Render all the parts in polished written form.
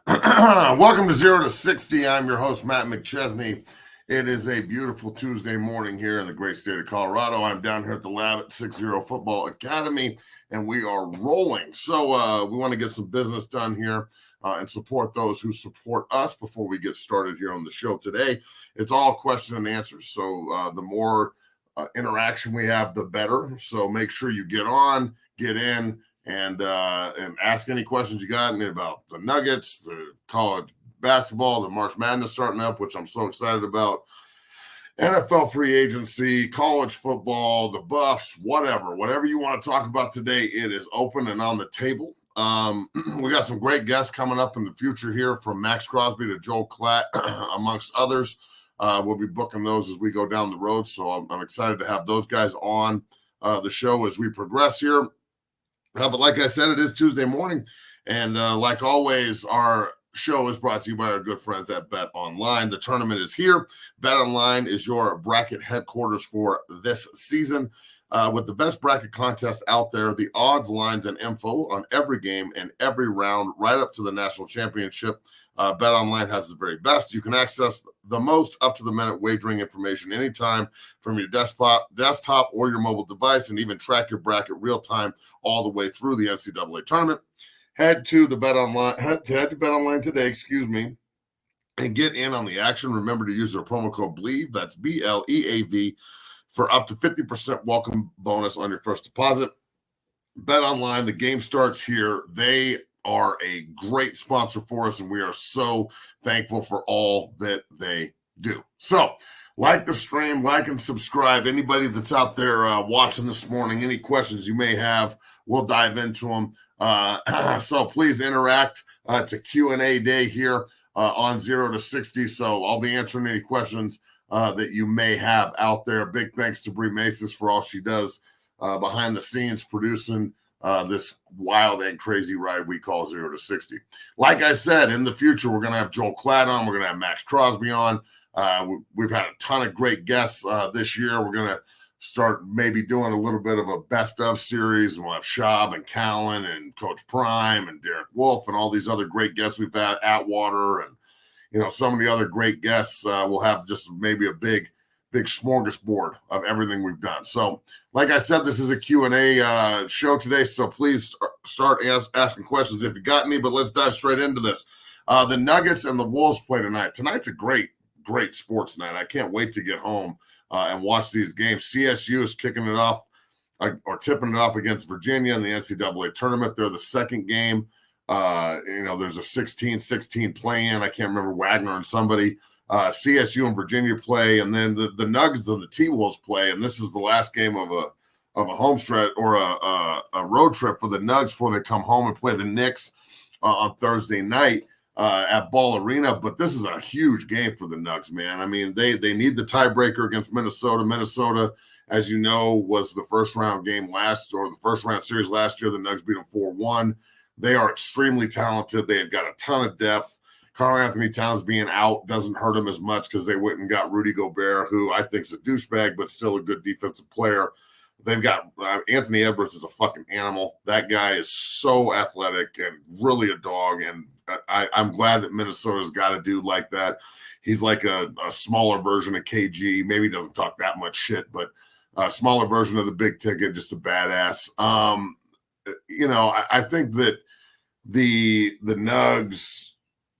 Welcome to 0 to 60. I'm your host, Matt McChesney. It is a beautiful Tuesday morning here in the great state of Colorado. I'm down here at the lab at 60 Football Academy, and we are rolling. So we want to get some business done here and support those who support us before we get started here on the show today. It's all question and answers. So the more interaction we have, the better. So make sure you get on, get in, and ask any questions you got about the Nuggets, the college basketball, the March Madness starting up, which I'm so excited about, NFL free agency, college football, the Buffs, whatever you want to talk about today, it is open and on the table. We got some great guests coming up in the future here, from Max Crosby to Joel Klatt, amongst others. We'll be booking those as we go down the road, so I'm excited to have those guys on the show as we progress here. But like I said, it is Tuesday morning, and like always, our show is brought to you by our good friends at Bet Online. The tournament is here. Bet Online is your bracket headquarters for this season, with the best bracket contest out there, the odds, lines, and info on every game and every round, right up to the national championship. Bet Online has the very best. You can access the most up-to-the-minute wagering information anytime from your desktop or your mobile device, and even track your bracket real-time all the way through the NCAA tournament. Head to Bet Online today, and get in on the action. Remember to use their promo code BLEAV, that's BLEAV, for up to 50% welcome bonus on your first deposit. Bet Online, the game starts here. They are a great sponsor for us, and we are so thankful for all that they do. So, like the stream, like and subscribe. Anybody that's out there watching this morning, any questions you may have, we'll dive into them. So please interact. It's a Q&A day here on 0 to 60, so I'll be answering any questions that you may have out there. Big thanks to Bree Maces for all she does behind the scenes, producing this wild and crazy ride we call 0 to 60. Like I said, in the future, we're going to have Joel Klatt on. We're going to have Max Crosby on. We've had a ton of great guests this year. We're going to start maybe doing a little bit of a best of series. We'll have Schaub and Callan and Coach Prime and Derek Wolf and all these other great guests we've had, Atwater, and some of the other great guests. We'll have just maybe a big smorgasbord of everything we've done. So, like I said, this is a Q&A show today, so please start asking questions if you got any, but let's dive straight into this. The Nuggets and the Wolves play tonight. Tonight's a great sports night. I can't wait to get home and watch these games. CSU is kicking it off or tipping it off against Virginia in the NCAA tournament. They're the second game. There's a 16-16 play-in. I can't remember, Wagner and somebody. CSU and Virginia play, and then the Nuggets and the T-Wolves play, and this is the last game of a home stretch or a road trip for the Nugs before they come home and play the Knicks on Thursday night at Ball Arena. But this is a huge game for the Nugs, man. I mean, they need the tiebreaker against Minnesota. Minnesota, as you know, was the first round series last year. The Nugs beat them 4-1. They are extremely talented. They have got a ton of depth. Karl Anthony Towns being out doesn't hurt him as much because they went and got Rudy Gobert, who I think is a douchebag, but still a good defensive player. They've got Anthony Edwards is a fucking animal. That guy is so athletic and really a dog, and I'm glad that Minnesota's got a dude like that. He's like a smaller version of KG. Maybe he doesn't talk that much shit, but a smaller version of the big ticket, just a badass. I think that the Nugs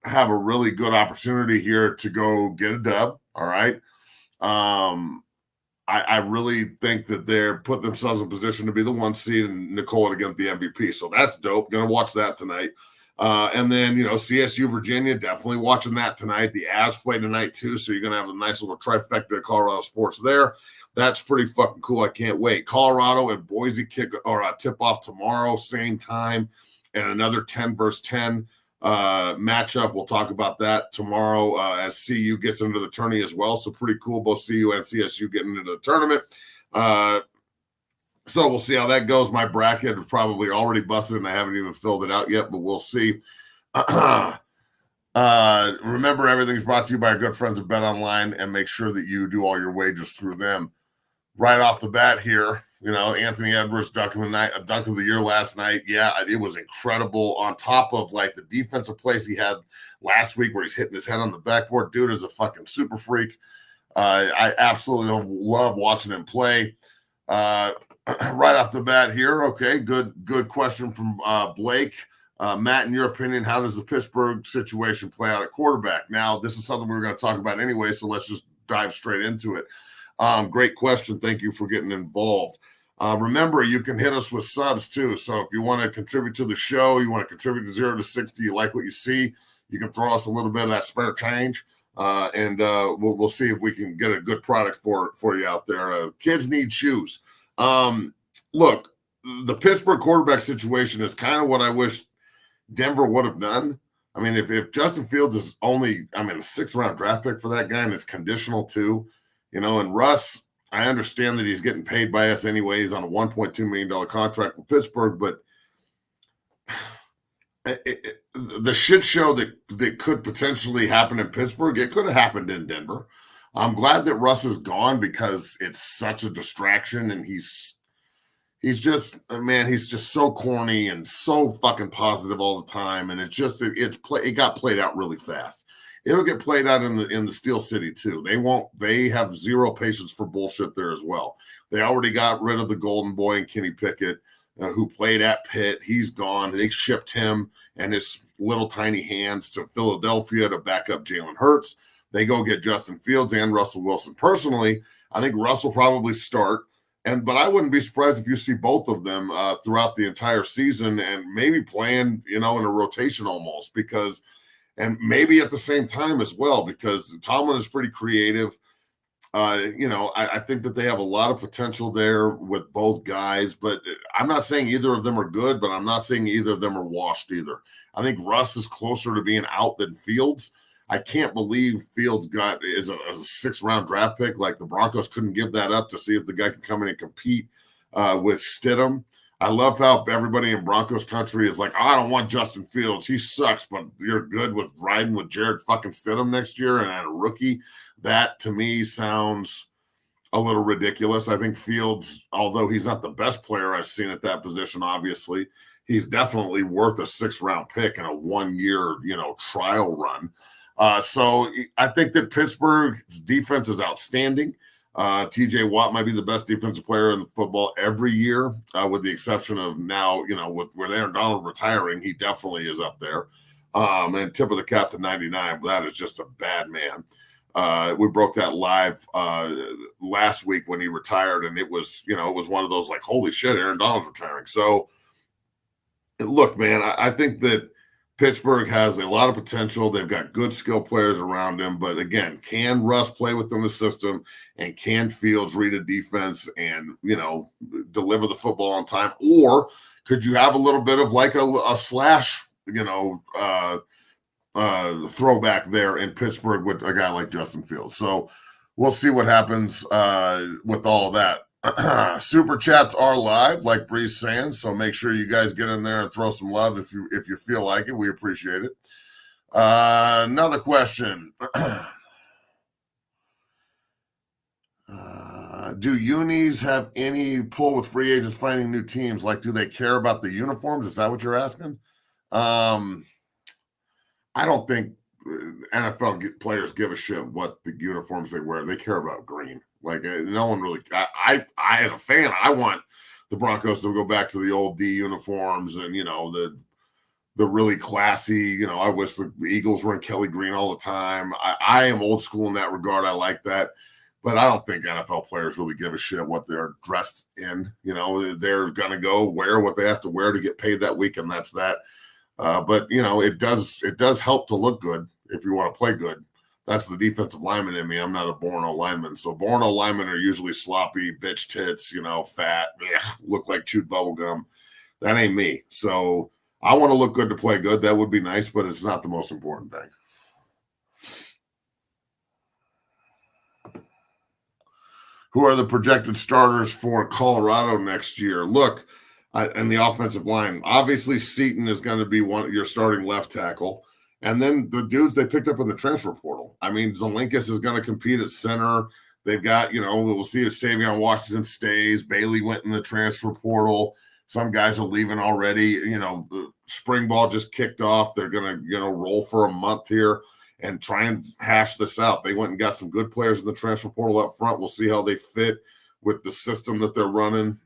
have a really good opportunity here to go get a dub. All right. I really think that they're putting themselves in position to be the 1 seed and Nicole to get the MVP. So that's dope. Going to watch that tonight. And then, CSU, Virginia, definitely watching that tonight. The Avs play tonight too. So you're going to have a nice little trifecta of Colorado sports there. That's pretty fucking cool. I can't wait. Colorado and Boise tip off tomorrow, same time, and another 10 versus 10 matchup. We'll talk about that tomorrow as CU gets into the tourney as well. So pretty cool, both CU and CSU getting into the tournament. So we'll see how that goes. My bracket is probably already busted and I haven't even filled it out yet, but we'll see. Remember, everything's brought to you by our good friends at Bet Online, and make sure that you do all your wagers through them. Right off the bat here, Anthony Edwards dunk of the year last night. Yeah, it was incredible. On top of like the defensive plays he had last week where he's hitting his head on the backboard. Dude is a fucking super freak. I absolutely love watching him play. Right off the bat here. Okay, good question from Blake. Matt, in your opinion, how does the Pittsburgh situation play out at quarterback? Now, this is something we were going to talk about anyway, so let's just dive straight into it. Great question. Thank you for getting involved. Remember, you can hit us with subs too. So if you want to contribute to the show, you want to contribute to 0 to 60, you like what you see, you can throw us a little bit of that spare change. And we'll see if we can get a good product for you out there. Kids need shoes. Look, the Pittsburgh quarterback situation is kind of what I wish Denver would have done. I mean, if Justin Fields is only, a 6th round draft pick for that guy, and it's conditional too, and Russ, I understand that he's getting paid by us anyway. He's on a $1.2 million contract with Pittsburgh, but the shit show that could potentially happen in Pittsburgh, it could have happened in Denver. I'm glad that Russ is gone because it's such a distraction, and he's just, man, he's just so corny and so fucking positive all the time, and it got played out really fast. It'll get played out in the Steel City too. They have zero patience for bullshit there as well. They already got rid of the golden boy and Kenny Pickett, who played at Pitt. He's gone. They shipped him and his little tiny hands to Philadelphia to back up Jalen Hurts. They go get Justin Fields and Russell Wilson. Personally, I think Russ will probably start, but I wouldn't be surprised if you see both of them throughout the entire season and maybe playing, in a rotation almost, because, and maybe at the same time as well, because Tomlin is pretty creative. I think that they have a lot of potential there with both guys, but I'm not saying either of them are good, but I'm not saying either of them are washed either. I think Russ is closer to being out than Fields. I can't believe Fields is a 6th round draft pick. Like, the Broncos couldn't give that up to see if the guy could come in and compete with Stidham. I love how everybody in Broncos country is like, I don't want Justin Fields. He sucks, but you're good with riding with Jared fucking Stidham next year and a rookie. That, to me, sounds a little ridiculous. I think Fields, although he's not the best player I've seen at that position, obviously, he's definitely worth a 6th round pick in a 1-year, trial run. So I think that Pittsburgh's defense is outstanding. TJ Watt might be the best defensive player in the football every year, with the exception of now, with Aaron Donald retiring, he definitely is up there. And tip of the cap to 99, but that is just a bad man. We broke that live last week when he retired, and it was one of those like, holy shit, Aaron Donald's retiring. So look, man, I think that Pittsburgh has a lot of potential. They've got good skill players around him, but again, can Russ play within the system, and can Fields read a defense and deliver the football on time, or could you have a little bit of like a slash throwback there in Pittsburgh with a guy like Justin Fields? So we'll see what happens with all of that. Super chats are live, like Bree's saying, so make sure you guys get in there and throw some love if you feel like it. We appreciate it. Another question. Do unis have any pull with free agents finding new teams? Like, do they care about the uniforms? Is that what you're asking? I don't think NFL players give a shit what the uniforms they wear. They care about green. Like, no one really. I as a fan, I want the Broncos to go back to the old D uniforms and the really classy. I wish the Eagles were in Kelly green all the time. I am old school in that regard. I like that, but I don't think NFL players really give a shit what they're dressed in. They're gonna go wear what they have to wear to get paid that week, and that's that. But it does help to look good if you want to play good. That's the defensive lineman in me. I'm not a Borno lineman. So Borno linemen are usually sloppy, bitch tits, fat, look like chewed bubble gum. That ain't me. So I want to look good to play good. That would be nice, but it's not the most important thing. Who are the projected starters for Colorado next year? Look, and the offensive line, obviously Seton is going to be your starting left tackle. And then the dudes they picked up in the transfer portal. Zelinkus is going to compete at center. They've got, we'll see if Savion Washington stays. Bailey went in the transfer portal. Some guys are leaving already. Spring ball just kicked off. They're going to, roll for a month here and try and hash this out. They went and got some good players in the transfer portal up front. We'll see how they fit with the system that they're running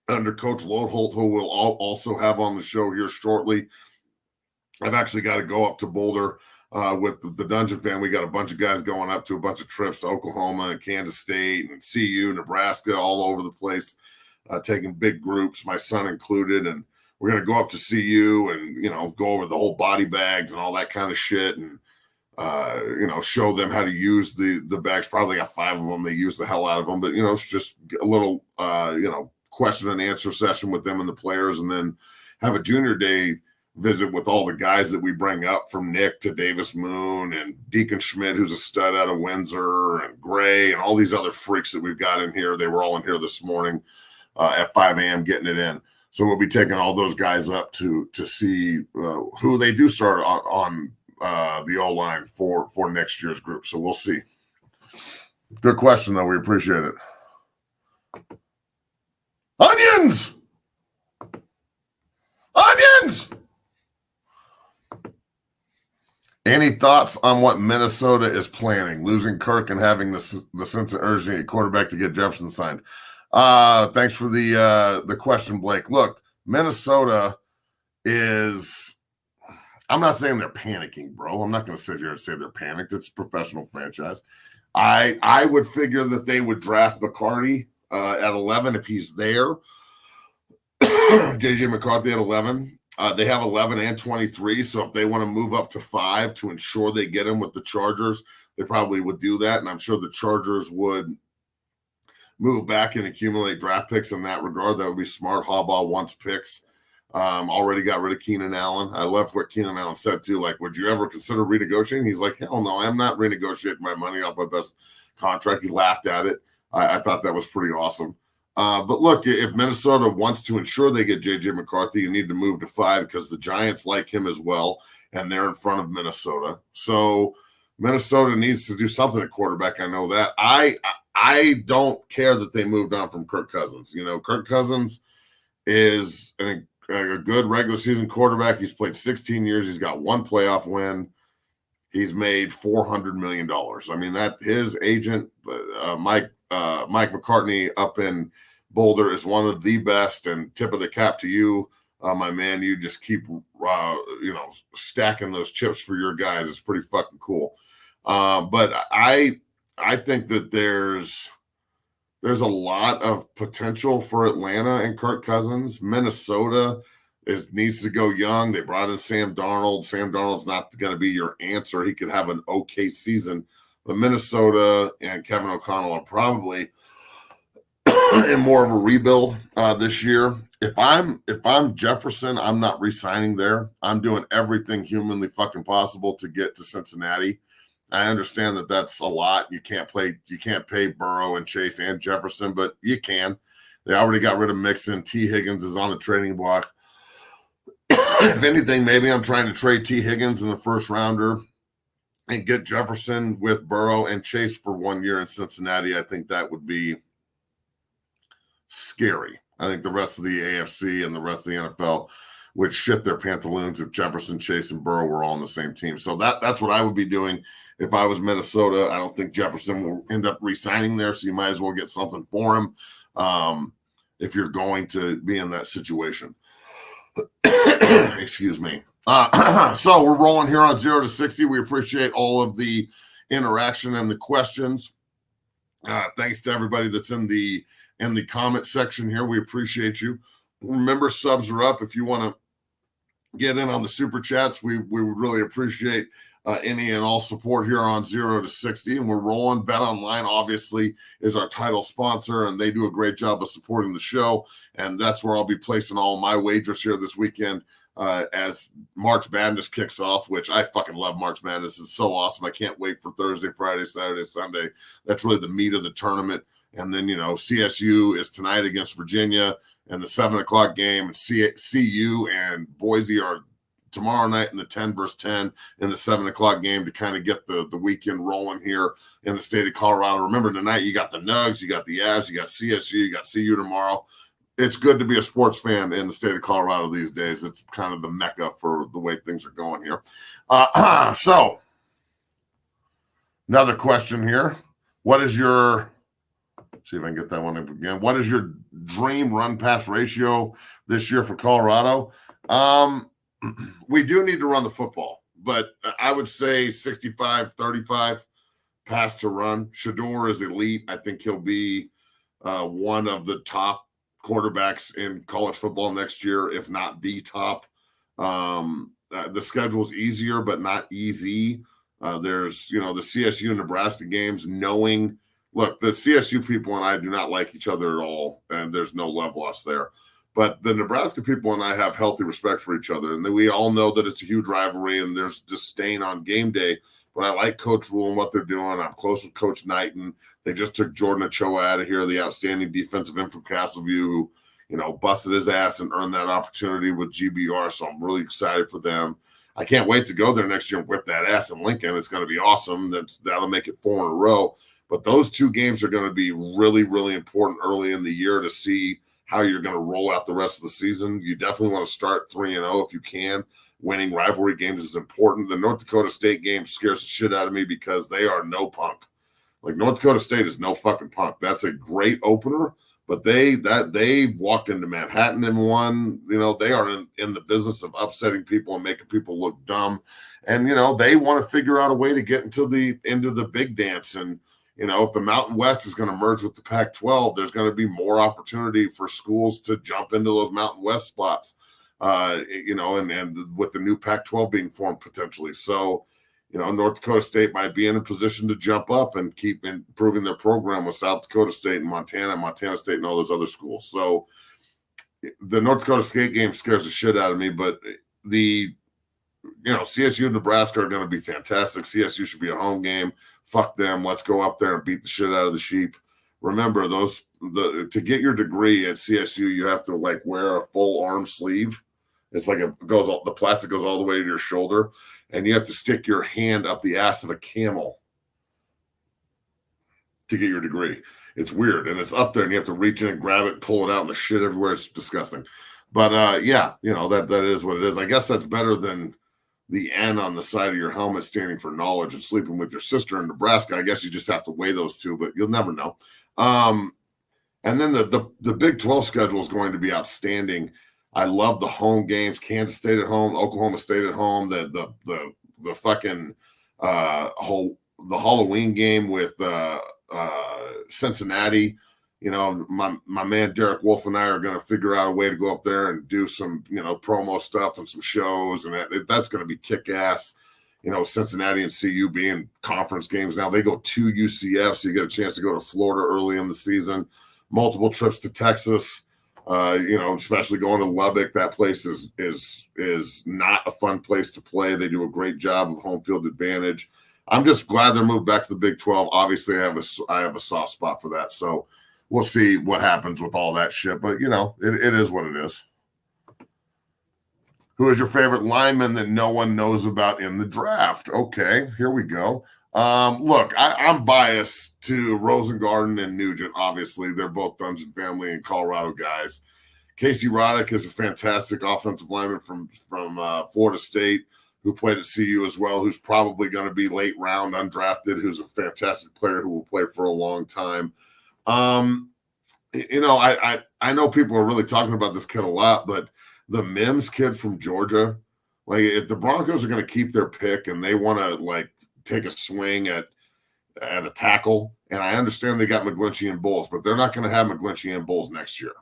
under Coach Lodeholt, who we'll also have on the show here shortly. I've actually got to go up to Boulder with the Dungeon family. We got a bunch of guys going up to a bunch of trips to Oklahoma and Kansas State and CU, Nebraska, all over the place, taking big groups, my son included. And we're going to go up to CU and, go over the whole body bags and all that kind of shit and, show them how to use the bags. Probably got 5 of them. They use the hell out of them. But, it's just a little, question and answer session with them and the players, and then have a junior day visit with all the guys that we bring up, from Nick to Davis Moon and Deacon Schmidt, who's a stud out of Windsor, and Gray, and all these other freaks that we've got in here. They were all in here this morning at 5 a.m. getting it in. So we'll be taking all those guys up to see who they do start on the O-line for next year's group. So we'll see. Good question, though. We appreciate it. Onions! Onions! Any thoughts on what Minnesota is planning? Losing Kirk and having the sense of urgency at quarterback to get Jefferson signed. Thanks for the question, Blake. Look, Minnesota is – I'm not saying they're panicking, bro. I'm not going to sit here and say they're panicked. It's a professional franchise. I would figure that they would draft McCarty at 11 if he's there. JJ McCarthy at 11. They have 11 and 23, so if they want to move up to 5 to ensure they get him with the Chargers, they probably would do that, and I'm sure the Chargers would move back and accumulate draft picks in that regard. That would be smart. Harbaugh wants picks. Already got rid of Keenan Allen. I love what Keenan Allen said, too. Like, would you ever consider renegotiating? He's like, hell no, I'm not renegotiating my money off my best contract. He laughed at it. I thought that was pretty awesome. But look, if Minnesota wants to ensure they get J.J. McCarthy, you need to move to 5 because the Giants like him as well, and they're in front of Minnesota. So Minnesota needs to do something at quarterback. I know that. I don't care that they moved on from Kirk Cousins. Kirk Cousins is a good regular season quarterback. He's played 16 years. He's got 1 playoff win. He's made $400 million. I mean, that his agent, Mike McCartney up in Boulder, is one of the best, and tip of the cap to you, my man. You just keep, stacking those chips for your guys. It's pretty fucking cool. But I think that there's a lot of potential for Atlanta and Kirk Cousins. Minnesota needs to go young. They brought in Sam Darnold. Sam Darnold's not going to be your answer. He could have an okay season. But Minnesota and Kevin O'Connell are probably in more of a rebuild this year. If I'm Jefferson, I'm not re-signing there. I'm doing everything humanly fucking possible to get to Cincinnati. I understand that that's a lot. You can't pay Burrow and Chase and Jefferson, but you can. They already got rid of Mixon. T. Higgins is on the trading block. If anything, maybe I'm trying to trade T. Higgins in the first rounder and get Jefferson with Burrow and Chase for 1 year in Cincinnati. I think that would be scary. I think the rest of the AFC and the rest of the NFL would shit their pantaloons if Jefferson, Chase, and Burrow were all on the same team. So that's what I would be doing if I was Minnesota. I don't think Jefferson will end up re-signing there, so you might as well get something for him if you're going to be in that situation. Excuse me. So we're rolling here on 0 to 60. We appreciate all of the interaction and the questions. Thanks to everybody that's in the comment section here. We appreciate you. Remember, subs are up. If you want to get in on the super chats, we would really appreciate any and all support here on 0 to 60. And we're rolling. Bet Online obviously is our title sponsor, and they do a great job of supporting the show. And that's where I'll be placing all my wagers here this weekend as March Madness kicks off, which I fucking love. March Madness is so awesome. I can't wait for Thursday, Friday, Saturday, Sunday. That's really the meat of the tournament. And then, CSU is tonight against Virginia, and the 7 o'clock game. CU and Boise are tomorrow night in the 10 versus 10 in the 7 o'clock game to kind of get the weekend rolling here in the state of Colorado. Remember, tonight you got the Nugs, you got the Avs, you got CSU, you got CU tomorrow. It's good to be a sports fan in the state of Colorado these days. It's kind of the mecca for the way things are going here. So, another question here. What is your, see if I can get that one up again. What is your dream run pass ratio this year for Colorado? We do need to run the football, but I would say 65-35 pass to run. Shedeur is elite. I think he'll be one of the top quarterbacks in college football next year, if not the top. The schedule's easier, but not easy. There's, the CSU and Nebraska games, look, the CSU people and I do not like each other at all, and there's no love lost there. But the Nebraska people and I have healthy respect for each other, and we all know that it's a huge rivalry, and there's disdain on game day. But I like Coach Rule and what they're doing. I'm close with Coach Knighton. They just took Jordan Ochoa out of here, the outstanding defensive end from Castleview, who, busted his ass and earned that opportunity with GBR. So I'm really excited for them. I can't wait to go there next year and whip that ass in Lincoln. It's going to be awesome. That'll make it 4 in a row. But those 2 games are going to be really, really important early in the year to see how you're going to roll out the rest of the season. You definitely want to start 3-0 if you can. Winning rivalry games is important. The North Dakota State game scares the shit out of me because they are no punk. Like, North Dakota State is no fucking punk. That's a great opener, but they walked into Manhattan and won. They are in the business of upsetting people and making people look dumb. And, they want to figure out a way to get into the big dance. And, if the Mountain West is going to merge with the Pac-12, there's going to be more opportunity for schools to jump into those Mountain West spots, and with the new Pac-12 being formed potentially. So, North Dakota State might be in a position to jump up and keep improving their program with South Dakota State and Montana State and all those other schools. So the North Dakota State game scares the shit out of me, but CSU and Nebraska are going to be fantastic. CSU should be a home game. Fuck them. Let's go up there and beat the shit out of the sheep. Remember, to get your degree at CSU, you have to wear a full arm sleeve. It's like the plastic goes all the way to your shoulder, and you have to stick your hand up the ass of a camel to get your degree. It's weird, and it's up there, and you have to reach in and grab it and pull it out, and the shit everywhere. It's disgusting. But that is what it is. I guess that's better than the N on the side of your helmet standing for knowledge and sleeping with your sister in Nebraska. I guess you just have to weigh those 2, but you'll never know. And then the Big 12 schedule is going to be outstanding. I love the home games. Kansas State at home, Oklahoma State at home. The fucking the Halloween game with Cincinnati. My man Derek Wolf and I are going to figure out a way to go up there and do some, promo stuff and some shows, and that's going to be kick-ass. Cincinnati and CU being conference games now. They go to UCF, so you get a chance to go to Florida early in the season. Multiple trips to Texas, especially going to Lubbock. That place is not a fun place to play. They do a great job of home field advantage. I'm just glad they're moved back to the Big 12. Obviously, I have a soft spot for that, so we'll see what happens with all that shit. But, it is what it is. Who is your favorite lineman that no one knows about in the draft? Okay, here we go. Look, I'm biased to Rosengarten and Nugent. Obviously, they're both Dungeon family and Colorado guys. Casey Roddick is a fantastic offensive lineman from Florida State, who played at CU as well, who's probably going to be late round undrafted, who's a fantastic player who will play for a long time. I know people are really talking about this kid a lot, but the Mims kid from Georgia, if the Broncos are going to keep their pick and they want to take a swing at a tackle, and I understand they got McGlinchey and Bowles, but they're not going to have McGlinchey and Bowles next year,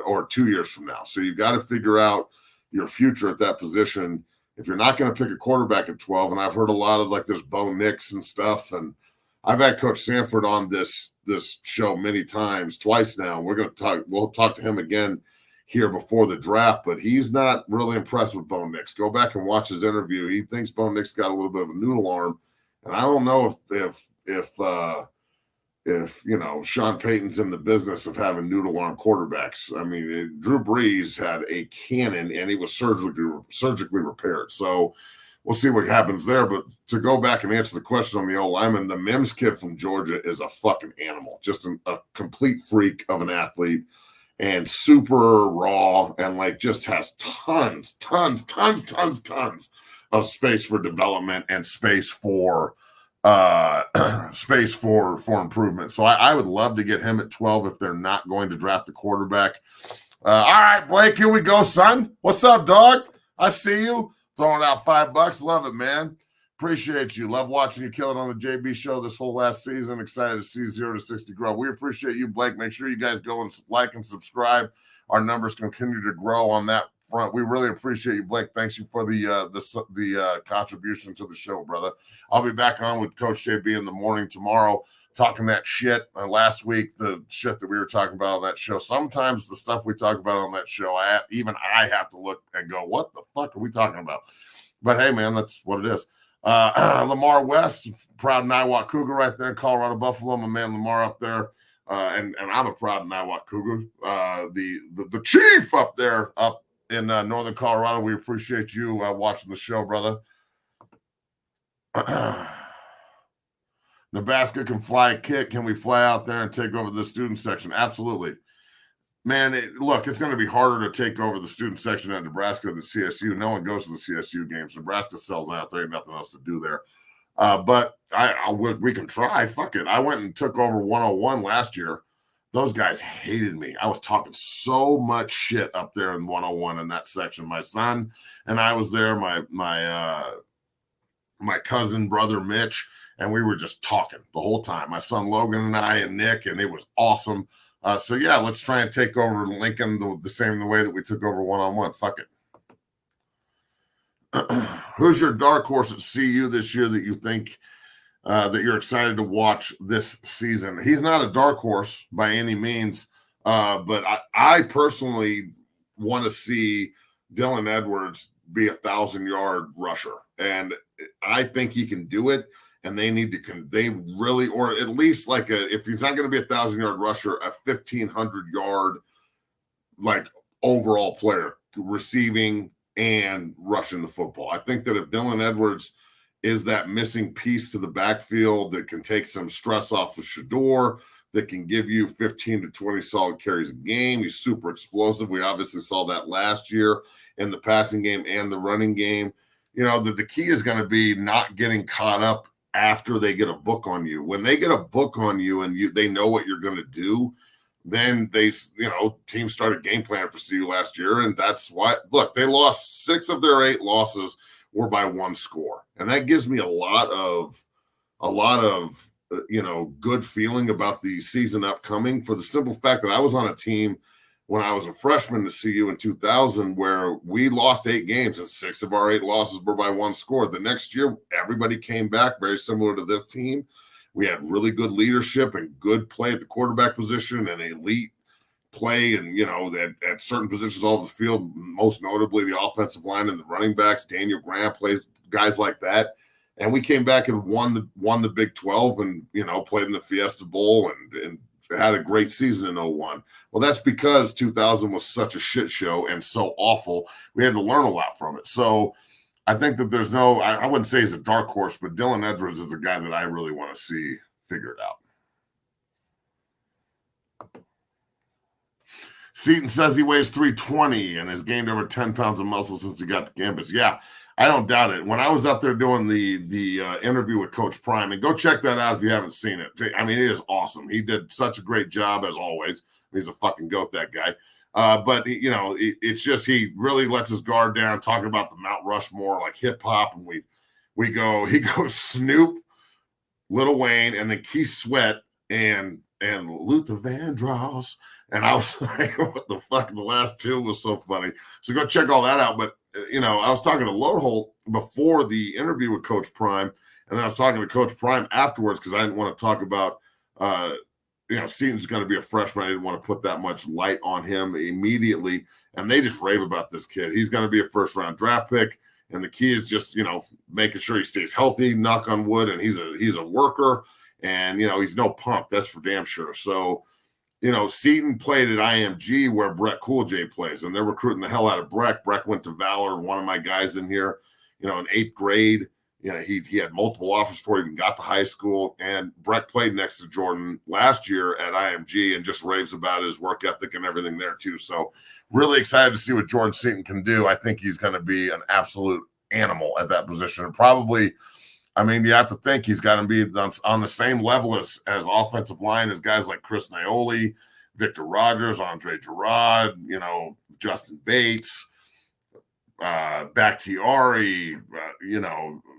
or 2 years from now. So you've got to figure out your future at that position. If you're not going to pick a quarterback at 12, and I've heard a lot of this Bo Nix and stuff, and I've had Coach Sanford on this show many times, twice now. We'll talk to him again here before the draft, but he's not really impressed with Bo Nix. Go back and watch his interview. He thinks Bo Nix got a little bit of a noodle arm, and I don't know if Sean Payton's in the business of having noodle arm quarterbacks. I mean, Drew Brees had a cannon and he was surgically repaired. So we'll see what happens there. But to go back and answer the question on the old lineman, the Mims kid from Georgia is a fucking animal, just a complete freak of an athlete and super raw and like just has tons of space for development and space for improvement. So I would love to get him at 12 if they're not going to draft a quarterback. All right, Blake, here we go, son. What's up, dog? I see you throwing out $5. Love it, man. Appreciate you. Love watching you kill it on the JB show this whole last season. Excited to see 0 to 60 grow. We appreciate you, Blake. Make sure you guys go and like and subscribe. Our numbers continue to grow on that front. We really appreciate you, Blake. Thanks you for the contribution to the show, brother. I'll be back on with Coach JB in the morning tomorrow, talking that shit. Last week, the shit that we were talking about on that show. Sometimes the stuff we talk about on that show, I have to look and go, what the fuck are we talking about? But hey, man, that's what it is. Lamar West, proud Niwot Cougar right there in Colorado Buffalo. My man Lamar up there. And I'm a proud Niwot Cougar. The chief up there up in northern Colorado. We appreciate you watching the show, brother. Nebraska can fly a kick. Can we fly out there and take over the student section? Absolutely. Man, look, it's going to be harder to take over the student section at Nebraska than CSU. No one goes to the CSU games. Nebraska sells out. There ain't nothing else to do there. But we can try. Fuck it. I went and took over 101 last year. Those guys hated me. I was talking so much shit up there in 101 in that section. My son and I was there. My cousin, brother Mitch, and we were just talking the whole time. My son Logan and I and Nick, and it was awesome. So yeah, let's try and take over Lincoln the way that we took over 101. Fuck it. Who's your dark horse at CU this year that you think that you're excited to watch this season? He's not a dark horse by any means, but I personally want to see Dylan Edwards be 1,000-yard rusher, and I think he can do it. And they need to, or at least if he's not going to be 1,000-yard rusher, a 1,500-yard overall player, receiving and rushing the football. I think that if Dylan Edwards is that missing piece to the backfield that can take some stress off of Shedeur, that can give you 15 to 20 solid carries a game, he's super explosive. We obviously saw that last year in the passing game and the running game. The key is going to be not getting caught up after they get a book on you. When they get a book on you and they know what you're going to do, then teams started game planning for CU last year. And that's why, look, they lost 6 of their 8 losses were by 1 score. And that gives me a lot of good feeling about the season upcoming, for the simple fact that I was on a team when I was a freshman to CU in 2000, where we lost 8 games and 6 of our 8 losses were by 1 score. The next year, everybody came back, very similar to this team. We had really good leadership and good play at the quarterback position and elite play, and at certain positions all over the field, most notably the offensive line and the running backs. Daniel Graham plays, guys like that. And we came back and won the Big 12 and played in the Fiesta Bowl and had a great season in 01. Well, that's because 2000 was such a shit show and so awful. We had to learn a lot from it. So I think that there's I wouldn't say he's a dark horse, but Dylan Edwards is a guy that I really want to see figure it out. Seaton says he weighs 320 and has gained over 10 pounds of muscle since he got to campus. Yeah, I don't doubt it. When I was up there doing the interview with Coach Prime, and go check that out if you haven't seen it. I mean, it is awesome. He did such a great job as always. He's a fucking goat, that guy. But it's just he really lets his guard down, talking about the Mount Rushmore, like hip hop, and he goes Snoop, Lil Wayne, and then Keith Sweat and Luther Vandross. And I was like, what the fuck? The last 2 was so funny. So go check all that out. But, I was talking to Lodeholt before the interview with Coach Prime, and then I was talking to Coach Prime afterwards because I didn't want to talk about, Seaton's going to be a freshman. I didn't want to put that much light on him immediately. And they just rave about this kid. He's going to be a first-round draft pick. And the key is just, making sure he stays healthy, knock on wood, and he's a worker. And, he's no punk. That's for damn sure. So, Seton played at IMG where Brett Coolidge plays, and they're recruiting the hell out of Breck. Breck went to Valor, one of my guys in here, in 8th grade. He had multiple offers before he even got to high school. And Breck played next to Jordan last year at IMG and just raves about his work ethic and everything there too. So really excited to see what Jordan Seton can do. I think he's going to be an absolute animal at that position. And probably, you have to think he's got to be on the same level as offensive line as guys like Chris Naioli, Victor Rogers, Andre Gerard, Justin Bates, Bakhtiari,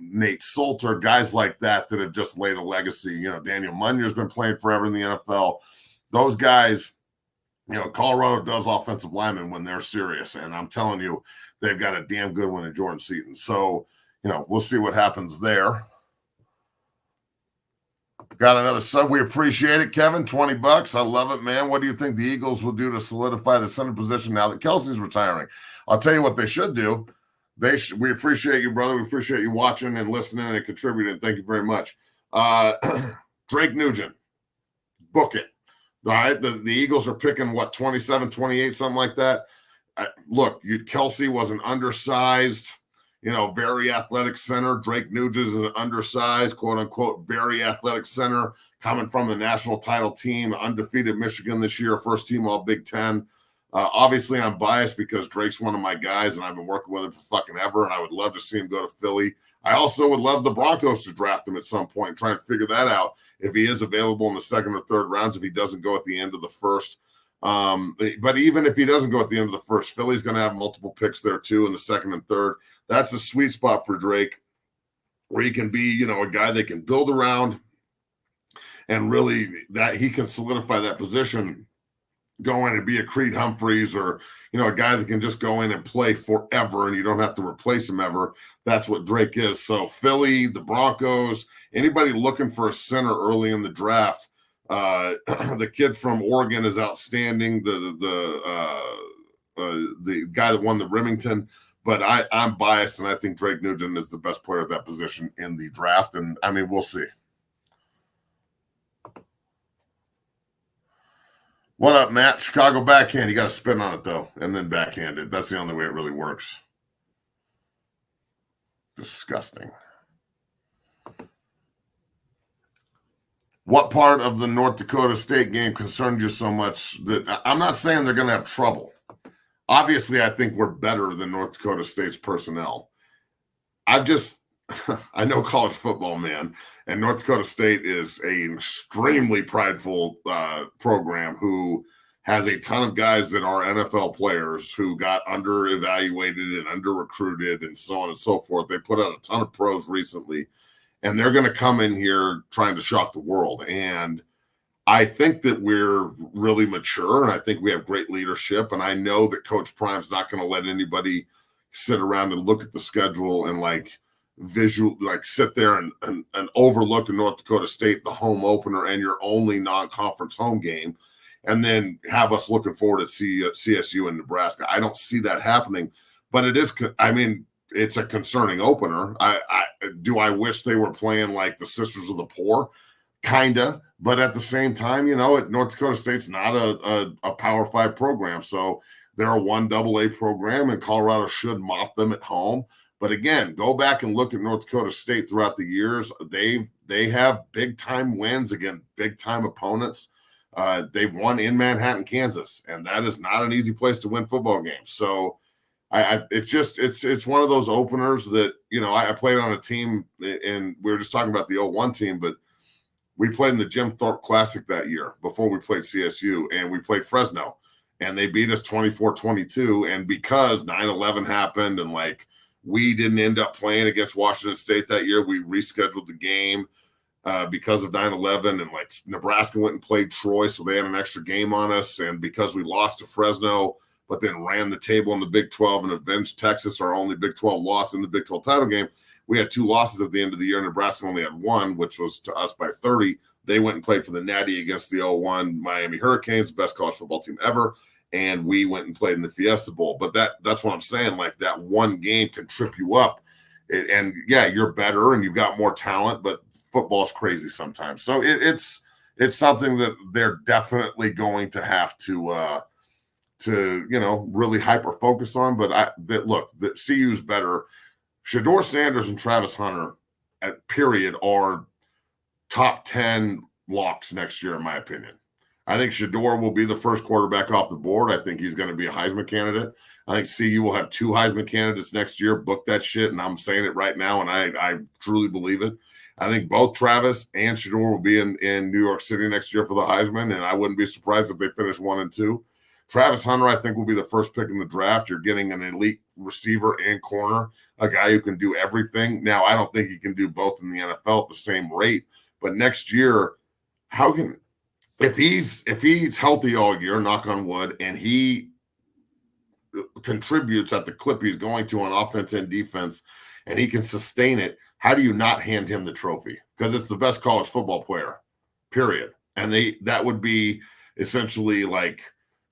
Nate Solter, guys like that have just laid a legacy. Daniel Munier's been playing forever in the NFL. Those guys, Colorado does offensive linemen when they're serious. And I'm telling you, they've got a damn good one in Jordan Seton. So, we'll see what happens there. Got another sub. We appreciate it, Kevin. $20. I love it, man. What do you think the Eagles will do to solidify the center position now that Kelsey's retiring? I'll tell you what they should do. We appreciate you, brother. We appreciate you watching and listening and contributing. Thank you very much. Drake Nugent, book it. All right. The Eagles are picking, 27, 28, something like that. Look, Kelsey was an undersized, very athletic center. Drake Nugent is an undersized, quote unquote, very athletic center coming from the national title team, undefeated Michigan this year, first team all Big Ten. Obviously, I'm biased because Drake's one of my guys, and I've been working with him for fucking ever, and I would love to see him go to Philly. I also would love the Broncos to draft him at some point and try and figure that out if he is available in the second or third rounds, if he doesn't go at the end of the first. But even if he doesn't go at the end of the first, Philly's going to have multiple picks there too in the second and third. That's a sweet spot for Drake where he can be, a guy they can build around and really that he can solidify that position, go in and be a Creed Humphreys or, a guy that can just go in and play forever and you don't have to replace him ever. That's what Drake is. So Philly, the Broncos, anybody looking for a center early in the draft, the kid from Oregon is outstanding. The guy that won the Remington, but I'm biased and I think Drake Nugent is the best player at that position in the draft. And we'll see. What up, Matt? Chicago backhand. You got to spin on it though, and then backhand it. That's the only way it really works. Disgusting. What part of the North Dakota State game concerned you so much that I'm not saying they're going to have trouble. Obviously, I think we're better than North Dakota State's personnel. I know college football, man, and North Dakota State is an extremely prideful program who has a ton of guys that are NFL players who got under-evaluated and under-recruited and so on and so forth. They put out a ton of pros recently. And they're going to come in here trying to shock the world. And I think that we're really mature, and I think we have great leadership. And I know that Coach Prime's not going to let anybody sit around and look at the schedule and sit there and overlook North Dakota State, the home opener, and your only non-conference home game, and then have us looking forward to see CSU and Nebraska. I don't see that happening, but it is. It's a concerning opener. I wish they were playing like the Sisters of the Poor, kinda, but at the same time, North Dakota State's not a Power 5 program, so they're a 1AA program, and Colorado should mop them at home. But again, go back and look at North Dakota State throughout the years. They have big time wins against big time opponents. They've won in Manhattan, Kansas, and that is not an easy place to win football games. So. It's one of those openers that, I played on a team, and we were just talking about the 01 team, but we played in the Jim Thorpe Classic that year before we played CSU, and we played Fresno, and they beat us 24-22. And because 9/11 happened and we didn't end up playing against Washington State that year, we rescheduled the game because of 9/11, and Nebraska went and played Troy, so they had an extra game on us. And because we lost to Fresno, but then ran the table in the Big 12 and avenged Texas, our only Big 12 loss in the Big 12 title game. We had 2 losses at the end of the year. Nebraska only had 1, which was to us by 30. They went and played for the Natty against the 01 Miami Hurricanes, best college football team ever, and we went and played in the Fiesta Bowl. But that's what I'm saying. That one game can trip you up. And yeah, you're better and you've got more talent, but football's crazy sometimes. So it's something that they're definitely going to have to really hyper focus on. But look, the CU's better. Shedeur Sanders and Travis Hunter at period are top 10 locks next year, in my opinion. I think Shedeur will be the first quarterback off the board. I think he's going to be a Heisman candidate. I think CU will have 2 Heisman candidates next year. Book that shit, and I'm saying it right now, and I truly believe it. I think both Travis and Shedeur will be in New York City next year for the Heisman, and I wouldn't be surprised if they finish 1 and 2. Travis Hunter, I think, will be the first pick in the draft. You're getting an elite receiver and corner, a guy who can do everything. Now, I don't think he can do both in the NFL at the same rate, but next year, if he's healthy all year, knock on wood, and he contributes at the clip he's going to on offense and defense, and he can sustain it, how do you not hand him the trophy? Because it's the best college football player, period. And that would be essentially like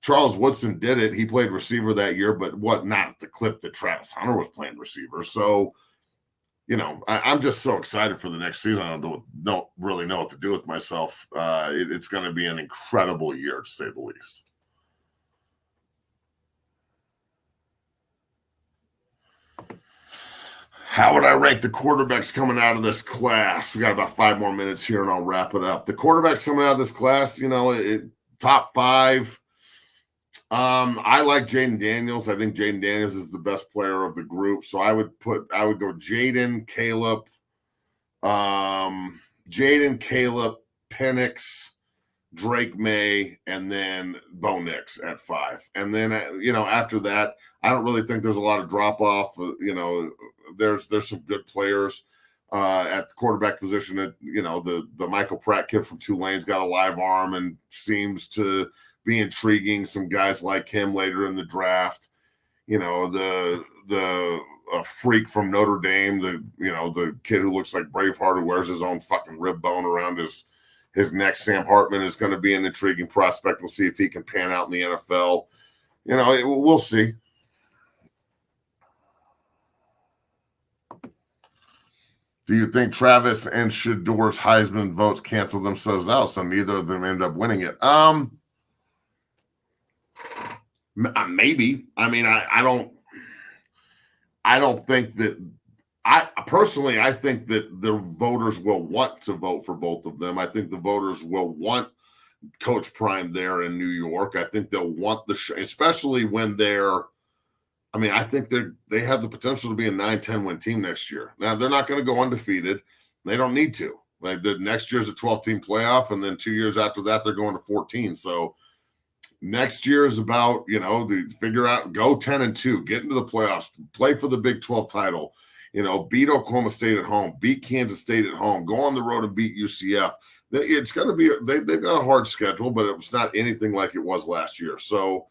Charles Woodson did it. He played receiver that year, but not at the clip that Travis Hunter was playing receiver. So, I'm just so excited for the next season. I don't really know what to do with myself. It's going to be an incredible year, to say the least. How would I rank the quarterbacks coming out of this class? We got about 5 more minutes here, and I'll wrap it up. The quarterbacks coming out of this class, top 5. I like Jaden Daniels. I think Jaden Daniels is the best player of the group. So I would go Jaden, Caleb, Penix, Drake May, and then Bo Nix at 5. And then, after that, I don't really think there's a lot of drop off. There's some good players at the quarterback position. The Michael Pratt kid from Tulane's got a live arm and seems to be intriguing. Some guys like him later in the draft. The freak from Notre Dame, the kid who looks like Braveheart, who wears his own fucking rib bone around his neck. Sam Hartman is going to be an intriguing prospect. We'll see if he can pan out in the NFL. We'll see. Do you think Travis and Shedeur's Heisman votes cancel themselves out, so neither of them end up winning it? Maybe. I mean, I don't think that. I think that the voters will want to vote for both of them. I think the voters will want Coach Prime there in New York. I think they'll want especially when I think they have the potential to be a 9-10 win team next year. Now, they're not going to go undefeated. They don't need to. Like, the next year's a 12-team playoff, and then 2 years after that, they're going to 14. So next year is about, to figure out, go 10-2, get into the playoffs, play for the Big 12 title, beat Oklahoma State at home, beat Kansas State at home, go on the road and beat UCF. It's going to be, they've got a hard schedule, but it was not anything like it was last year. So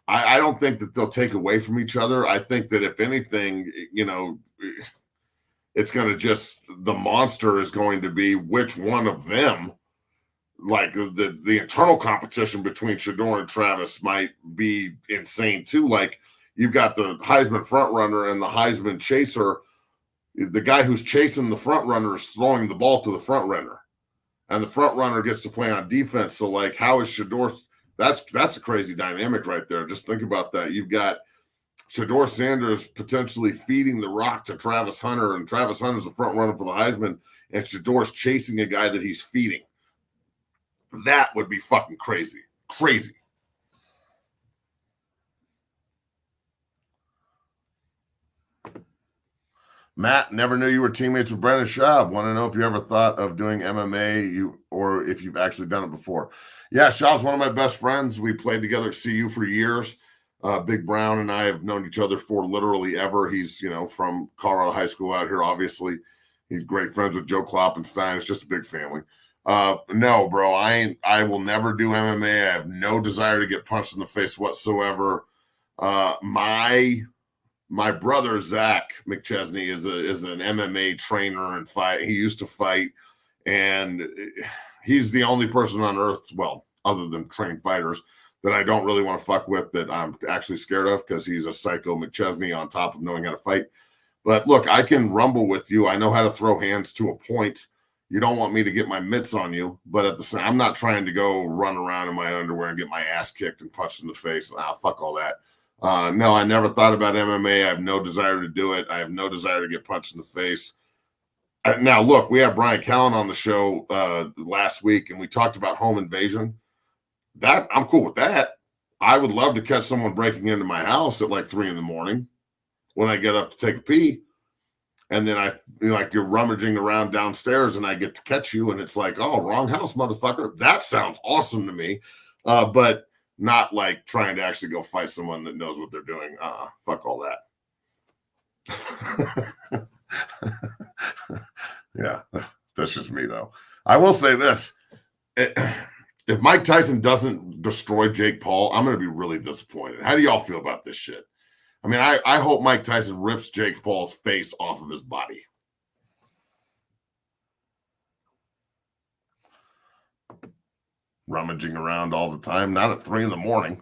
I don't think that they'll take away from each other. I think that if anything, it's going to the monster is going to be which one of them, like the internal competition between Shedeur and Travis might be insane too. Like, you've got the Heisman front runner and the Heisman chaser. The guy who's chasing the front runner is throwing the ball to the front runner, and the front runner gets to play on defense. So, like, how is Shedeur? That's a crazy dynamic right there. Just think about that. You've got Shedeur Sanders potentially feeding the rock to Travis Hunter, and Travis Hunter's the front runner for the Heisman, and Shedeur's chasing a guy that he's feeding. That would be fucking crazy. Crazy. Matt, never knew you were teammates with Brendan Schaub. Want to know if you ever thought of doing MMA or if you've actually done it before. Yeah, Schaub's one of my best friends. We played together at CU for years. Big Brown and I have known each other for literally ever. He's, from Colorado High School out here, obviously. He's great friends with Joe Kloppenstein. It's just a big family. No, bro, I will never do MMA. I have no desire to get punched in the face whatsoever. My brother, Zach McChesney, is an MMA trainer and fight. He used to fight, and he's the only person on earth, well, other than trained fighters, that I don't really want to fuck with, that I'm actually scared of, because he's a psycho McChesney on top of knowing how to fight. But look, I can rumble with you. I know how to throw hands to a point. You don't want me to get my mitts on you, but at the same, I'm not trying to go run around in my underwear and get my ass kicked and punched in the face. Fuck all that. No, I never thought about MMA. I have no desire to do it. I have no desire to get punched in the face. Now, look, we had Brian Callen on the show last week, and we talked about home invasion. That I'm cool with that. I would love to catch someone breaking into my house at like 3 a.m. when I get up to take a pee. And then you're rummaging around downstairs and I get to catch you and it's like, oh, wrong house, motherfucker. That sounds awesome to me. But not like trying to actually go fight someone that knows what they're doing. Fuck all that. Yeah, that's just me though. I will say this. If Mike Tyson doesn't destroy Jake Paul, I'm going to be really disappointed. How do y'all feel about this shit? I mean, I hope Mike Tyson rips Jake Paul's face off of his body. Rummaging around all the time, not at 3 a.m.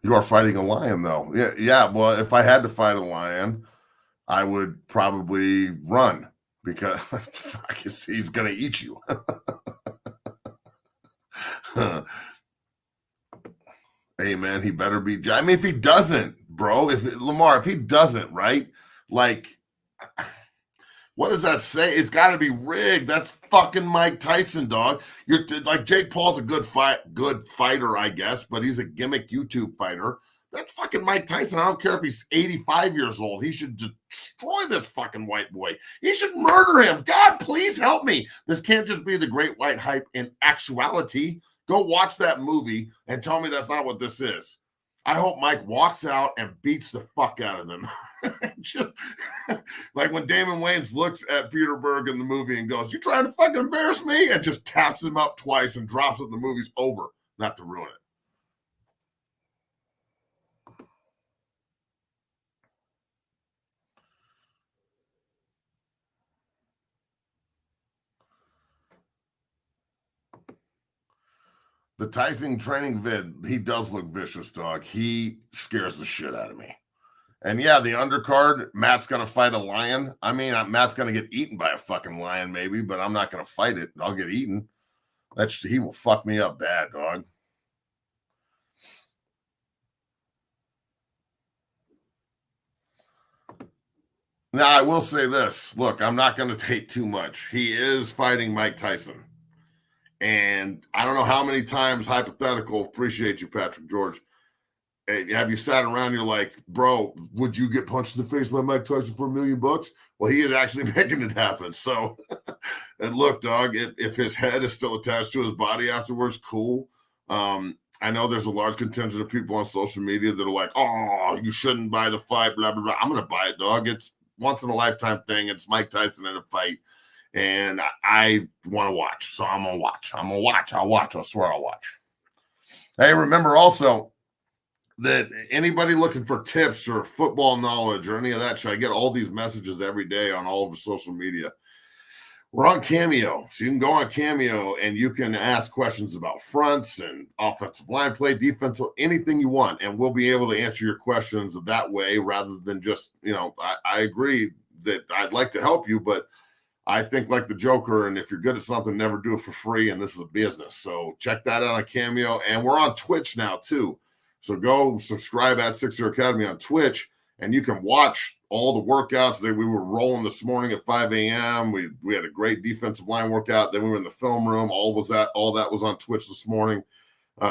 You are fighting a lion, though. Yeah. Well, if I had to fight a lion, I would probably run because he's going to eat you. Hey, man, he better be. I mean, if he doesn't, bro, if he doesn't, right? Like, what does that say? It's got to be rigged. That's fucking Mike Tyson, dog. You're like Jake Paul's a good fighter, I guess, but he's a gimmick YouTube fighter. That's fucking Mike Tyson. I don't care if he's 85 years old. He should destroy this fucking white boy. He should murder him. God, please help me. This can't just be the great white hype in actuality. Go watch that movie and tell me that's not what this is. I hope Mike walks out and beats the fuck out of him. Just like when Damon Wayans looks at Peter Berg in the movie and goes, "You trying to fucking embarrass me?" and just taps him up twice and drops it. The movie's over. Not to ruin it. The Tyson training vid, he does look vicious, dog. He scares the shit out of me. And yeah, the undercard, Matt's going to fight a lion. I mean, Matt's going to get eaten by a fucking lion maybe, but I'm not going to fight it. I'll get eaten. He will fuck me up bad, dog. Now, I will say this. Look, I'm not going to take too much. He is fighting Mike Tyson. And I don't know how many times, hypothetical, appreciate you, Patrick George. Have you sat around, you're like, bro, would you get punched in the face by Mike Tyson for $1 million? Well, he is actually making it happen. So, and look, dog, if his head is still attached to his body afterwards, cool. I know there's a large contingent of people on social media that are like, oh, you shouldn't buy the fight, blah, blah, blah. I'm going to buy it, dog. It's once in a lifetime thing. It's Mike Tyson in a fight. And I want to watch. So I'm going to watch. I'll watch. I swear I'll watch. Hey, remember also that anybody looking for tips or football knowledge or any of that, I get all these messages every day on all of the social media. We're on Cameo. So you can go on Cameo and you can ask questions about fronts and offensive line play, defensive, anything you want. And we'll be able to answer your questions that way rather than just, I agree that I'd like to help you, but I think like the Joker, and if you're good at something, never do it for free, and this is a business. So check that out on Cameo. And we're on Twitch now, too. So go subscribe at 60 Academy on Twitch, and you can watch all the workouts. We were rolling this morning at 5 a.m. We had a great defensive line workout. Then we were in the film room. All that was on Twitch this morning.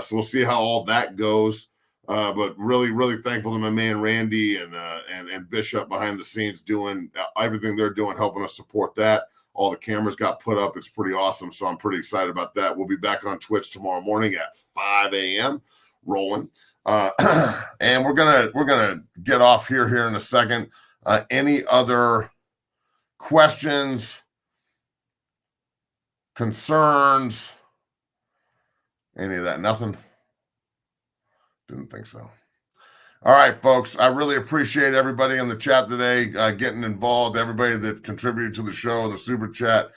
So we'll see how all that goes. But really, really thankful to my man Randy and Bishop behind the scenes doing everything they're doing, helping us support that. All the cameras got put up. It's pretty awesome. So I'm pretty excited about that. We'll be back on Twitch tomorrow morning at 5 a.m. rolling. And we're gonna get off here in a second. Any other questions, concerns, any of that? Nothing. Didn't think so. All right, folks. I really appreciate everybody in the chat today getting involved. Everybody that contributed to the show in the super chat.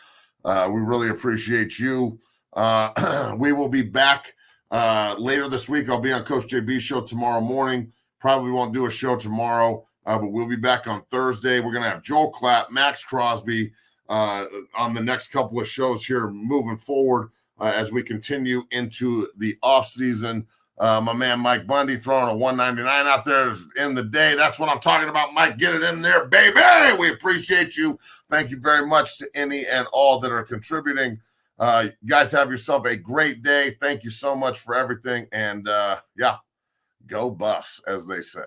We really appreciate you. We will be back Later this week, I'll be on Coach JB's show tomorrow morning. Probably won't do a show tomorrow, but we'll be back on Thursday. We're going to have Joel Clapp, Max Crosby on the next couple of shows here moving forward as we continue into the offseason. My man Mike Bundy throwing a 199 out there in the day. That's what I'm talking about, Mike. Get it in there, baby. We appreciate you. Thank you very much to any and all that are contributing. You guys have yourself a great day. Thank you so much for everything. And yeah, go Buffs, as they say.